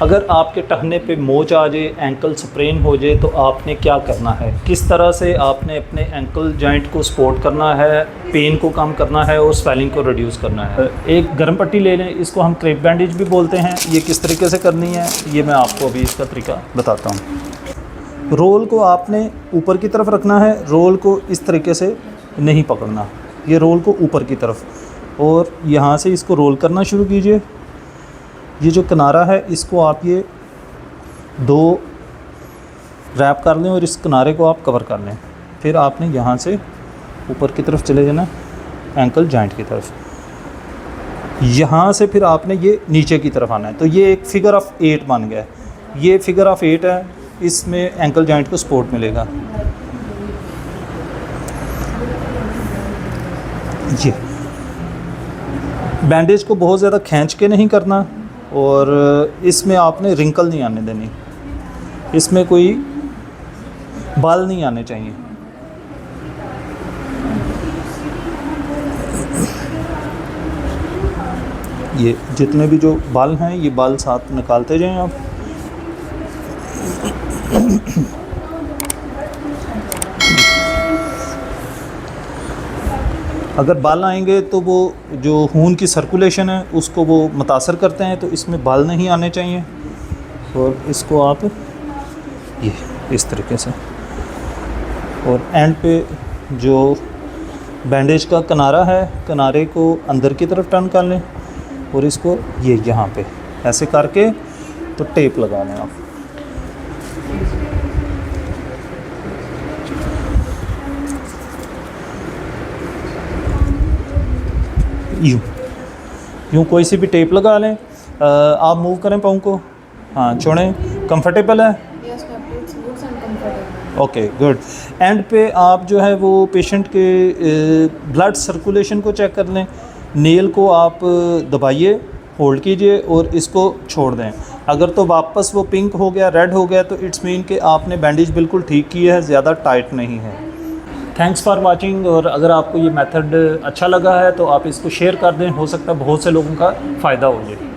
अगर आपके टहने पे मोच आ जाए, एंकल स्प्रेन हो जाए, तो आपने क्या करना है, किस तरह से आपने अपने एंकल जॉइंट को सपोर्ट करना है, पेन को कम करना है और स्वेलिंग को रिड्यूस करना है। एक गर्म पट्टी ले लें, इसको हम क्रेप बैंडेज भी बोलते हैं। ये किस तरीके से करनी है ये मैं आपको अभी इसका तरीका बताता हूँ। रोल को आपने ऊपर की तरफ रखना है, रोल को इस तरीके से नहीं पकड़ना, ये रोल को ऊपर की तरफ, और यहाँ से इसको रोल करना शुरू कीजिए। ये जो किनारा है इसको आप ये 2 रैप कर लें और इस किनारे को आप कवर कर लें। फिर आपने यहाँ से ऊपर की तरफ चले जाना एंकल जॉइंट की तरफ, यहाँ से फिर आपने ये नीचे की तरफ आना है। तो ये एक फिगर ऑफ 8 बन गया है। ये फिगर ऑफ 8 है, इसमें एंकल जॉइंट को सपोर्ट मिलेगा। ये बैंडेज को बहुत ज़्यादा खींच के नहीं करना और इसमें आपने रिंकल नहीं आने देनी, इसमें कोई बाल नहीं आने चाहिए। ये जितने भी जो बाल हैं ये बाल साथ निकालते जाएं आप। अगर बाल आएंगे तो वो जो खून की सर्कुलेशन है उसको वो मुतासर करते हैं, तो इसमें बाल नहीं आने चाहिए। और इसको आप ये इस तरीके से, और एंड पे जो बैंडेज का किनारा है, किनारे को अंदर की तरफ टर्न कर लें और इसको ये यहाँ पे ऐसे करके तो टेप लगा लें आप। यूँ कोई सी भी टेप लगा लें। आप मूव करें पाँव को, हाँ छोड़ें। कंफर्टेबल है? Okay good. एंड पे आप जो है वो पेशेंट के ब्लड सर्कुलेशन को चेक कर लें। नेल को आप दबाइए, होल्ड कीजिए और इसको छोड़ दें। अगर तो वापस वो पिंक हो गया, रेड हो गया, तो इट्स मीन कि आपने बैंडेज बिल्कुल ठीक की है, ज़्यादा टाइट नहीं है। Thanks for watching. और अगर आपको ये मेथड अच्छा लगा है तो आप इसको शेयर कर दें, हो सकता है बहुत से लोगों का फ़ायदा हो जाए।